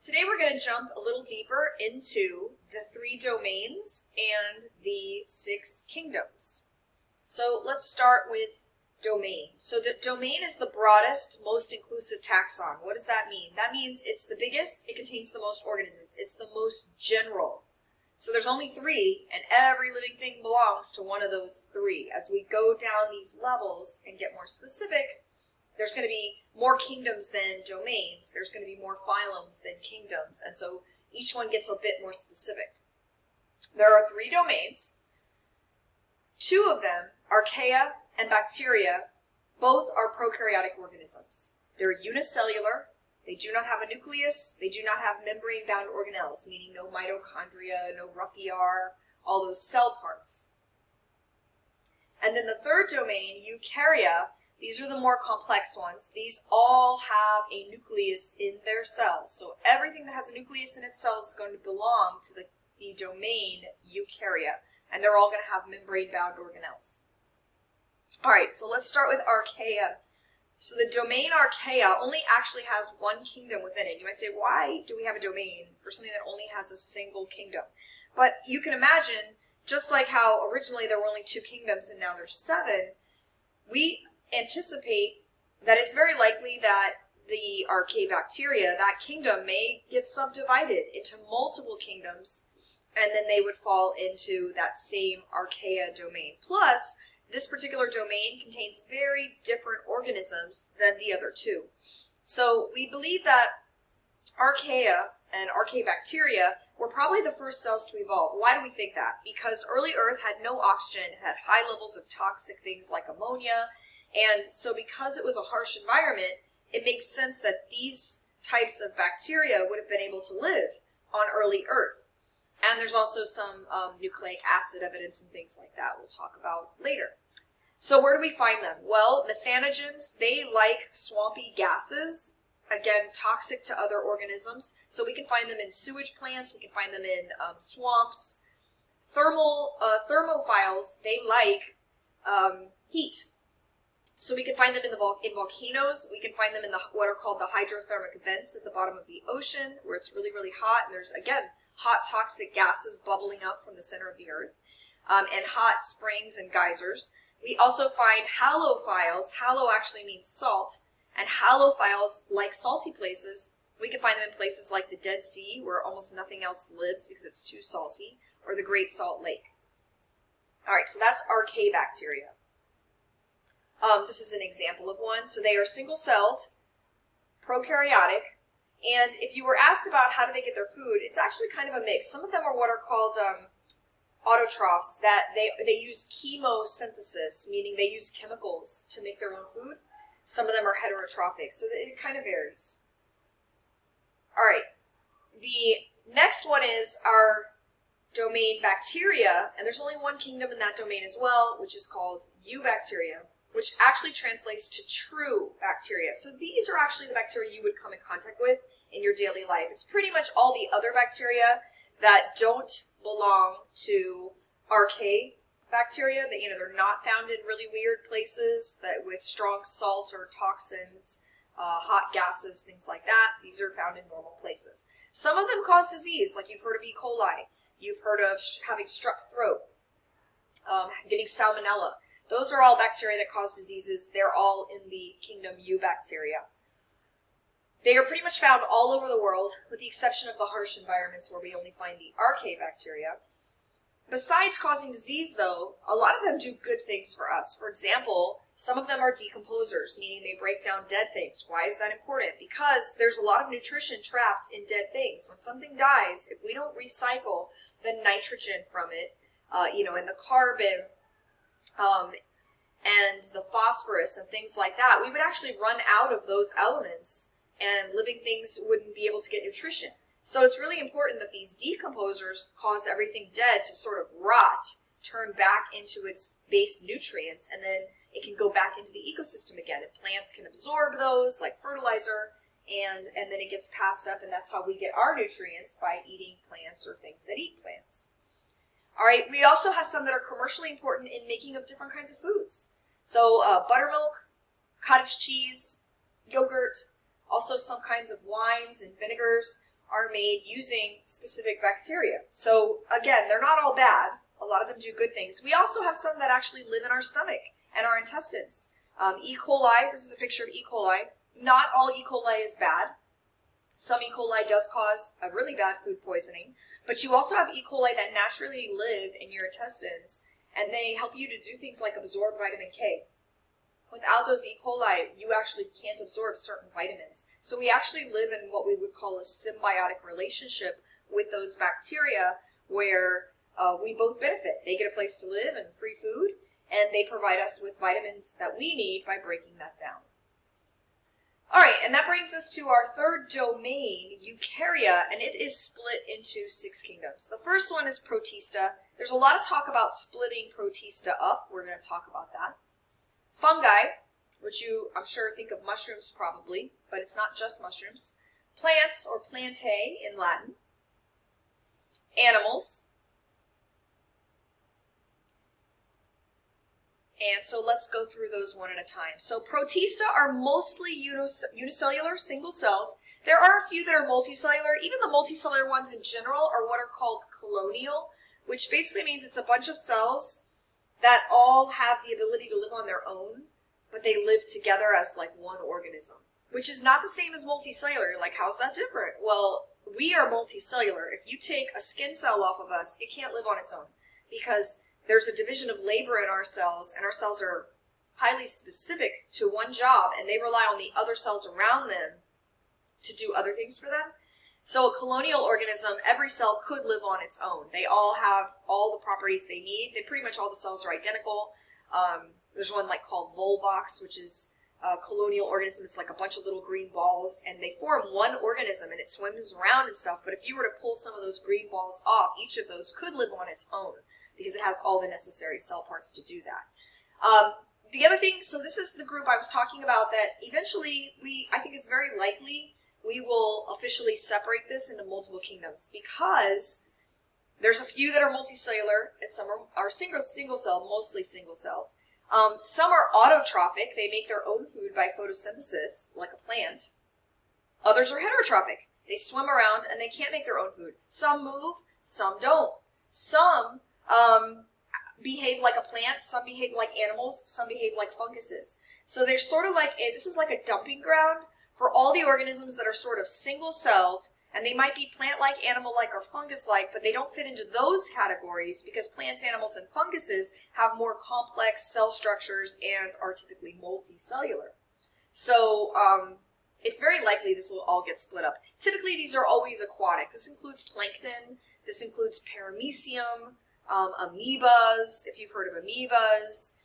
Today we're going to jump a little deeper into the 3 domains and the 6 kingdoms. So let's start with domain. So the domain is the broadest, most inclusive taxon. What does that mean? That means it's the biggest, it contains the most organisms, it's the most general. So there's only 3, and every living thing belongs to one of those 3. As we go down these levels and get more specific, there's going to be more kingdoms than domains. There's going to be more phylums than kingdoms. And so each one gets a bit more specific. There are 3 domains. 2 of them, ARCHAEA and bacteria, both are prokaryotic organisms. They're unicellular. They do not have a nucleus. They do not have membrane-bound organelles, meaning no mitochondria, no rough ER, all those cell parts. And then the 3rd domain, eukarya, these are the more complex ones. These all have a nucleus in their cells. So everything that has a nucleus in its cells is going to belong to the domain eukarya. And they're all going to have membrane-bound organelles. All right, so let's start with ARCHAEA. So the domain ARCHAEA only actually has 1 kingdom within it. You might say, why do we have a domain for something that only has a single kingdom? But you can imagine, just like how originally there were only 2 kingdoms and now there's 7, we anticipate that it's very likely that the archaea bacteria, that kingdom, may get subdivided into multiple kingdoms, and then they would fall into that same ARCHAEA domain. Plus, this particular domain contains very different organisms than the other 2. So we believe that ARCHAEA and archaea bacteria were probably the first cells to evolve. Why do we think that? Because early Earth had no oxygen, had high levels of toxic things like ammonia, and so because it was a harsh environment, it makes sense that these types of bacteria would have been able to live on early Earth. And there's also some nucleic acid evidence and things like that we'll talk about later. So where do we find them? Well, methanogens, they like swampy gases, again, toxic to other organisms. So we can find them in sewage plants, we can find them in swamps. Thermophiles, they like heat. So we can find them in volcanoes. We can find them in what are called the hydrothermic vents at the bottom of the ocean, where it's really, really hot. And there's, again, hot toxic gases bubbling up from the center of the earth, and hot springs and geysers. We also find halophiles. Halo actually means salt. And halophiles like salty places. We can find them in places like the Dead Sea, where almost nothing else lives because it's too salty, or the Great Salt Lake. All right, so that's archaea bacteria. This is an example of one. So they are single-celled, prokaryotic, and if you were asked about how do they get their food, it's actually kind of a mix. Some of them are what are called autotrophs, that they use chemosynthesis, meaning they use chemicals to make their own food. Some of them are heterotrophic, so it kind of varies. All right, the next one is our domain bacteria, and there's only 1 kingdom in that domain as well, which is called eubacteria, which actually translates to true bacteria. So these are actually the bacteria you would come in contact with in your daily life. It's pretty much all the other bacteria that don't belong to archaea bacteria, that they're not found in really weird places that with strong salt or toxins, hot gases, things like that. These are found in normal places. Some of them cause disease, like you've heard of E. coli. You've heard of having strep throat, getting salmonella. Those are all bacteria that cause diseases. They're all in the kingdom eubacteria. They are pretty much found all over the world, with the exception of the harsh environments where we only find the archaea bacteria. Besides causing disease, though, a lot of them do good things for us. For example, some of them are decomposers, meaning they break down dead things. Why is that important? Because there's a lot of nutrition trapped in dead things. When something dies, if we don't recycle the nitrogen from it, and the carbon, and the phosphorus and things like that, we would actually run out of those elements, and living things wouldn't be able to get nutrition. So it's really important that these decomposers cause everything dead to sort of rot, turn back into its base nutrients, and then it can go back into the ecosystem again. And plants can absorb those like fertilizer, and then it gets passed up, and that's how we get our nutrients, by eating plants or things that eat plants. All right, we also have some that are commercially important in making of different kinds of foods. So buttermilk, cottage cheese, yogurt, also some kinds of wines and vinegars. are made using specific bacteria. So again, they're not all bad. A lot of them do good things. We also have some that actually live in our stomach and our intestines. E. coli, this is a picture of E. coli. Not all E. coli is bad. Some E. coli does cause a really bad food poisoning, but you also have E. coli that naturally live in your intestines, and they help you to do things like absorb vitamin K. Without those E. coli, you actually can't absorb certain vitamins. So we actually live in what we would call a symbiotic relationship with those bacteria where we both benefit. They get a place to live and free food, and they provide us with vitamins that we need by breaking that down. All right, and that brings us to our third domain, Eukarya, and it is split into 6 kingdoms. The first one is Protista. There's a lot of talk about splitting Protista up. We're going to talk about that. Fungi, which you, I'm sure, think of mushrooms probably, but it's not just mushrooms. Plants, or Plantae in Latin. Animals. And so let's go through those one at a time. So Protista are mostly unicellular, single-celled. There are a few that are multicellular. Even the multicellular ones in general are what are called colonial, which basically means it's a bunch of cells that all have the ability to live on their own, but they live together as like one organism, which is not the same as multicellular. You're like, how's that different? Well, we are multicellular. If you take a skin cell off of us, it can't live on its own because there's a division of labor in our cells, and our cells are highly specific to one job, and they rely on the other cells around them to do other things for them. So a colonial organism, every cell could live on its own. They all have all the properties they need. Pretty much all the cells are identical. There's one like called Volvox, which is a colonial organism. It's like a bunch of little green balls, and they form one organism, and it swims around and stuff. But if you were to pull some of those green balls off, each of those could live on its own because it has all the necessary cell parts to do that. The other thing, so this is the group I was talking about that eventually I think is very likely we will officially separate this into multiple kingdoms because there's a few that are multicellular and some are single-celled, mostly single-celled. Some are autotrophic. They make their own food by photosynthesis, like a plant. Others are heterotrophic. They swim around and they can't make their own food. Some move, some don't. Some behave like a plant, some behave like animals, some behave like funguses. So they're sort of like, this is like a dumping ground for all the organisms that are sort of single-celled, and they might be plant-like, animal-like, or fungus-like, but they don't fit into those categories because plants, animals, and funguses have more complex cell structures and are typically multicellular. So it's very likely this will all get split up. Typically, these are always aquatic. This includes plankton, this includes paramecium, amoebas, if you've heard of amoebas,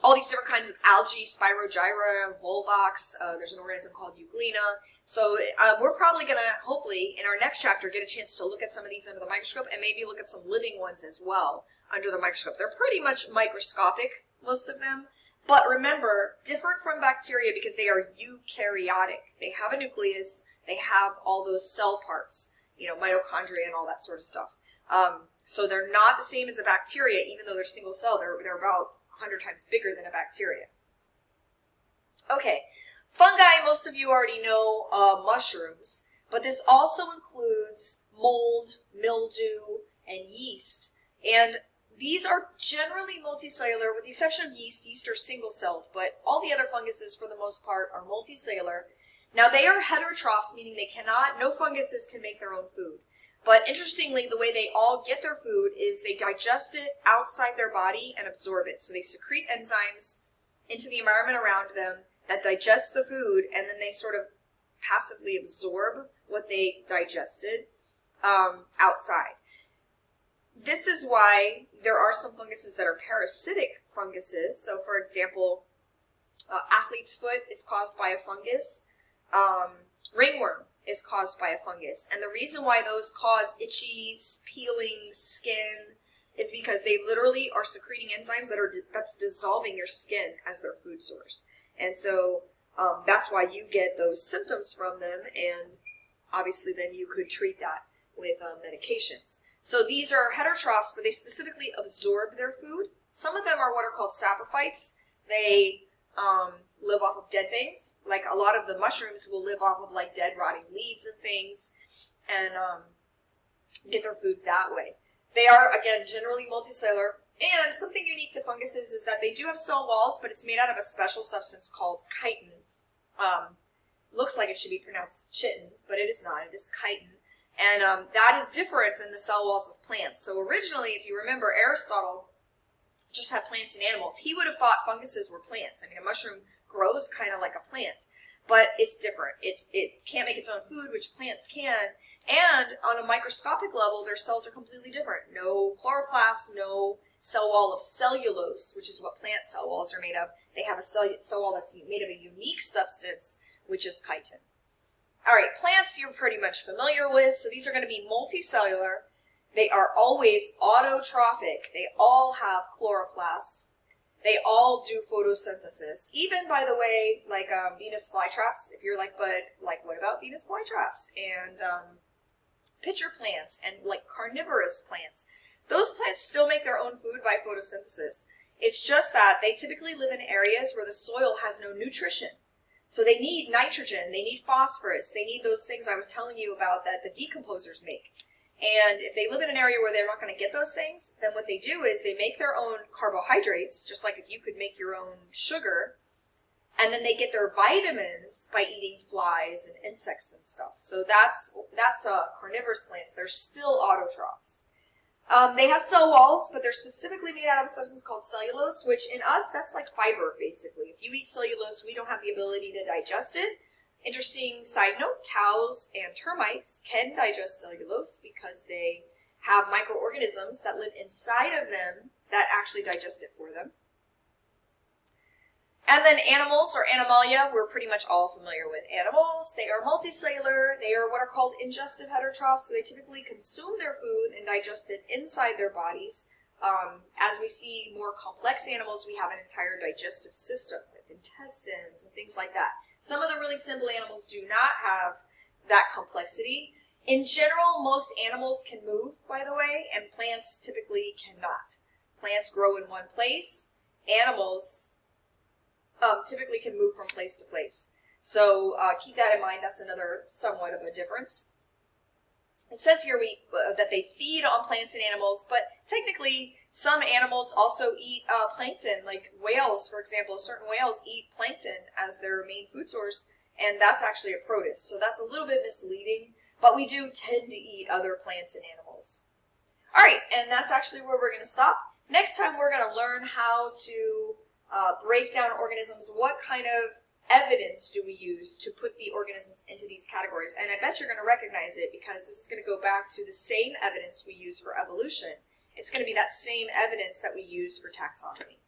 all these different kinds of algae, Spirogyra, Volvox, there's an organism called Euglena. So we're probably going to, hopefully, in our next chapter, get a chance to look at some of these under the microscope and maybe look at some living ones as well under the microscope. They're pretty much microscopic, most of them. But remember, different from bacteria because they are eukaryotic. They have a nucleus. They have all those cell parts, you know, mitochondria and all that sort of stuff. So they're not the same as a bacteria, even though they're single cell. They're about 100 times bigger than a bacteria. Okay, fungi, most of you already know mushrooms, but this also includes mold, mildew, and yeast. And these are generally multicellular, with the exception of yeast. Yeast are single-celled, but all the other funguses, for the most part, are multicellular. Now, they are heterotrophs, meaning no funguses can make their own food. But interestingly, the way they all get their food is they digest it outside their body and absorb it. So they secrete enzymes into the environment around them that digest the food, and then they sort of passively absorb what they digested outside. This is why there are some funguses that are parasitic funguses. So, for example, athlete's foot is caused by a fungus. Ringworm is caused by a fungus. And the reason why those cause itchy, peeling skin is because they literally are secreting enzymes that's dissolving your skin as their food source. And so that's why you get those symptoms from them, and obviously then you could treat that with medications. So these are heterotrophs, but they specifically absorb their food. Some of them are what are called saprophytes. They live off of dead things. Like a lot of the mushrooms will live off of like dead rotting leaves and things, and get their food that way. They are, again, generally multicellular. And something unique to funguses is that they do have cell walls, but it's made out of a special substance called chitin. Looks like it should be pronounced chitin, but it is not. It is chitin. And that is different than the cell walls of plants. So originally, if you remember, Aristotle just had plants and animals. He would have thought funguses were plants. I mean, a mushroom grows kind of like a plant, but it's different. It can't make its own food, which plants can. And on a microscopic level, their cells are completely different. No chloroplast, no cell wall of cellulose, which is what plant cell walls are made of. They have a cell wall that's made of a unique substance, which is chitin. All right, plants you're pretty much familiar with. So these are going to be multicellular. They are always autotrophic. They all have chloroplasts. They all do photosynthesis. Even, by the way, like Venus flytraps. If you're like, but like, what about Venus flytraps? And pitcher plants and like carnivorous plants. Those plants still make their own food by photosynthesis. It's just that they typically live in areas where the soil has no nutrition. So they need nitrogen, they need phosphorus, they need those things I was telling you about that the decomposers make. And if they live in an area where they're not going to get those things, then what they do is they make their own carbohydrates, just like if you could make your own sugar, and then they get their vitamins by eating flies and insects and stuff. So that's carnivorous plants. They're still autotrophs. They have cell walls, but they're specifically made out of a substance called cellulose, which in us, that's like fiber, basically. If you eat cellulose, we don't have the ability to digest it. Interesting side note, cows and termites can digest cellulose because they have microorganisms that live inside of them that actually digest it for them. And then animals, or Animalia, we're pretty much all familiar with animals. They are multicellular. They are what are called ingestive heterotrophs, so they typically consume their food and digest it inside their bodies. As we see more complex animals, we have an entire digestive system with intestines and things like that. Some of the really simple animals do not have that complexity. In general, most animals can move, by the way, and plants typically cannot. Plants grow in one place. Animals typically can move from place to place. So keep that in mind. That's another somewhat of a difference. It says here that they feed on plants and animals, but technically some animals also eat plankton, like whales, for example. Certain whales eat plankton as their main food source, and that's actually a protist. So that's a little bit misleading, but we do tend to eat other plants and animals. All right, and that's actually where we're going to stop. Next time we're going to learn how to break down organisms. What kind of evidence do we use to put the organisms into these categories? And I bet you're going to recognize it because this is going to go back to the same evidence we use for evolution. It's going to be that same evidence that we use for taxonomy.